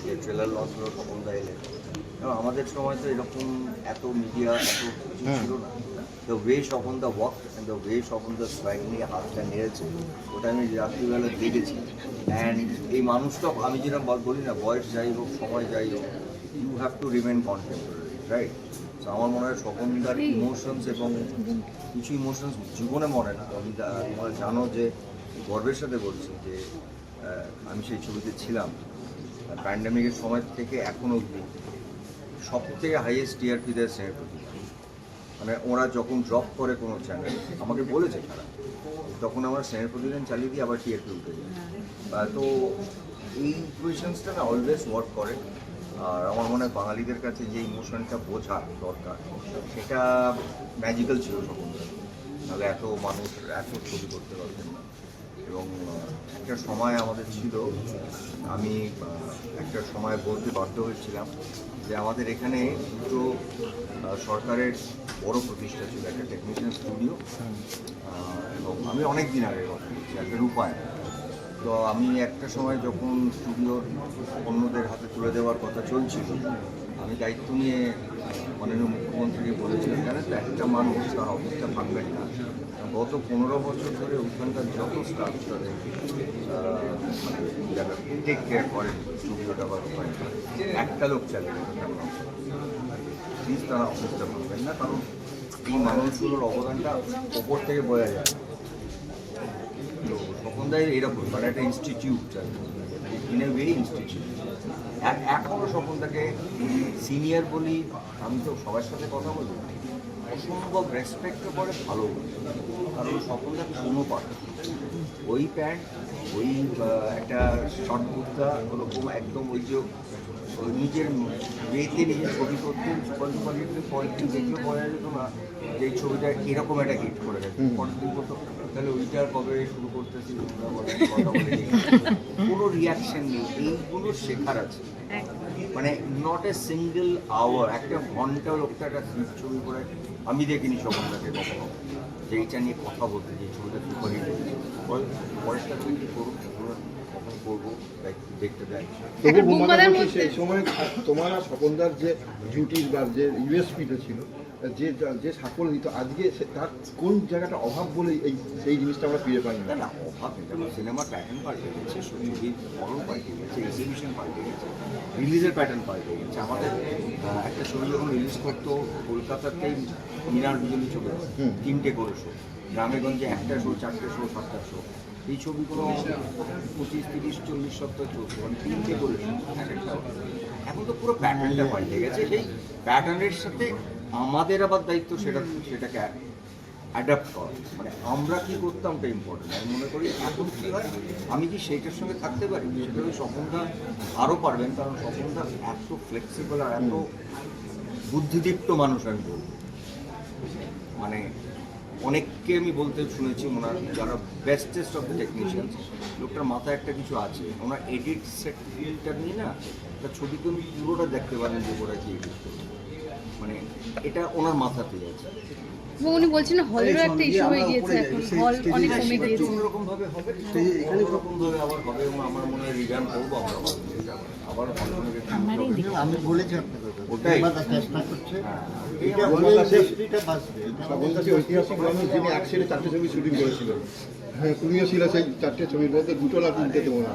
যে trailer launch হলো তখন এলেন। কারণ আমাদের সময় তো এরকম এত মিডিয়া এত কিছু ছিল না। The way Swapan da walk and the way Swapan da swag নিয়ে হাতটা নেড়েছে, ওটা আমি রাত্রিবেলা দেখেছি। অ্যান্ড এই মানুষটা আমি যেরকম বলি না, বয়স যাই হোক সময় যাই হোক, you have to remain contemporary, right? তো আমার মনে হয় স্বপনদার ইমোশনস এবং কিছু ইমোশনস জীবনে মনে না। তোমরা জানো যে গর্বের সাথে বলছি যে আমি সেই ছবিতে ছিলাম। প্যান্ডেমিকের সময় থেকে এখনও অবধি সব থেকে হাইয়েস্ট টিআরপি দেয় স্নেহের প্রতিভা। মানে ওরা যখন ড্রপ করে কোনো চ্যানেল আমাকে বলেছে তারা, তখন আমরা স্নেহের প্রতিদিন চালিয়ে দিই, আবার টিআরপি উঠে যায়। তো এই ইকুয়েশনসটা না অলওয়েজ ওয়ার্ক করে। আর আমার মনে হয় বাঙালিদের কাছে যে ইমোশনটা বোঝা দরকার সেটা ম্যাজিক্যাল ছিল সকল। নাহলে এত মানুষ এত ছবি করতে পারতেন না। এবং একটা সময় আমাদের ছিল, আমি একটা সময় বলতে বাধ্য হয়েছিলাম যে আমাদের এখানে দুটো সরকারের বড় প্রতিষ্ঠা ছিল, একটা টেকনিশিয়ান স্টুডিও এবং আমি অনেক দিন আগে কথা বলছি, একটা রূপায়ণ। তো আমি একটা সময় যখন স্টুডিও অন্যদের হাতে তুলে দেওয়ার কথা চলছিল, আমি দায়িত্ব নিয়ে মাননীয় মুখ্যমন্ত্রীকে বলেছিলাম, জানেন তো একটা মানুষ তার অফিসটা ভাঙবেন না। গত 15 বছর ধরে ওখানকার যত স্টাফ তাদের মানে যারা টেক কেয়ার করেন স্টুডিওটা বা রূপায়ণটা, একটা লোক চালিয়ে প্লিজ তারা অফিসটা ভাঙবেন না, কারণ এই মানুষগুলোর অবদানটা ওপর থেকে বোঝা যায়। তো স্বপনদাই এরকম মানে একটা institute, in a way institute. এখনও স্বপনদাকে সিনিয়র বলি, আমি তো সবার সাথে কথা বলি, অসম্ভব রেসপেক্টও করে, ভালো। কারণ স্বপনদার কোনো পাঠ ওই প্যান্ট, ওই একটা শর্ট কুর্তা, ওরকম একদম ওই যে নিজের মেয়েতে নিজের ছবি করতেন, পরের দিন দেখলে বোঝা যেত না যে এই ছবিটা এরকম একটা হিট করে গেছে। পরের দিন বলতো তাহলে ওইটার কবে শুরু করতেছি, কথা বলে কোনো রিয়াকশন নেই। এইগুলো শেখার আছে, মানে নট এ সিঙ্গেল আওয়ার, একটা ঘন্টা লোকটা একটা ছবি করে আমি দেখিনি স্বপনদাকে কখনো যে এইটা নিয়ে কথা বলতে, যে ছবিটা সুপারহিট হয়েছে। পরেরটা তুমি কী করুক, কখন করবো দেখতে দেয়। সেই সময় তোমার আর স্বপনদার যে ডিউটির বা যে ইউএসপিটা ছিল, যে যে সাফল্য দিত, আজকে তার কোন জায়গাটা অভাব বলে সেই জিনিসটা আমরা ফিরে পাই না। অভাব নেই, আমার সিনেমার প্যাটার্ন পাল্টে গেছে, ছবির ফলন পাল্টে গেছে, এক্সিবিশন পাল্টে গেছে, রিলিজের প্যাটার্ন পাল্টে গেছে। আমাদের একটা ছবি যখন রিলিজ করতো কলকাতাতেই মিনার বিজলি চলে 3টে করে শো, গ্রামেগঞ্জে 1টা শো, 4টে শো, 7টা শো। এই ছবিগুলো 25, 30, 40 সপ্তাহ চলছে, মানে 3টে করে শো এক একটা। এখন তো পুরো প্যাটার্নটা পাল্টে গেছে। সেই প্যাটার্নের সাথে আমাদের আবার দায়িত্ব সেটাকে অ্যাডাপ্ট করা। মানে আমরা কী করতাম ওটা ইম্পর্টেন্ট। আমি মনে করি এখন কী হয়, আমি কি সেইটার সঙ্গে থাকতে পারি, সেটা ওই স্বপনদা আরও পারবেন। কারণ স্বপনদা এত ফ্লেক্সিবল আর এত বুদ্ধিদীপ্ত মানুষ, আমি বলব। মানে অনেককে আমি বলতে শুনেছি, ওনার যারা বেস্টেস্ট অফ দ্য টেকনিশিয়ানস, লোকটার মাথায় একটা কিছু আছে। ওনার এডিট সেটটা নিয়ে না, একটা ছবিকে উনি পুরোটা দেখতে পারেন যে ওরা কি এডিট করবে, মানে এটা ওনার মাথাতেই আছে। উনি বলছেন হলেরও একটা ইস্যু হয়ে গিয়েছে, এখন হল অনেক কমে গিয়েছে। অন্যরকম ভাবে হবে, অন্যরকম ভাবে আবার হবে, এবং আমার মনে হয় রিভ্যাম্প করবো আমরা আবার আমি বলেছি আপনাকে ওটাই চেষ্টা করছে। ঐতিহাসিক মানুষ যিনি 4টে ছবি শুটিং করেছিলেন। হ্যাঁ, তুমিও ছিল সেই 4টে ছবির মধ্যে, 2টো না 3টে তোমার,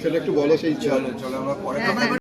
সেটা একটু বলো সেই। চলো আমরা পরে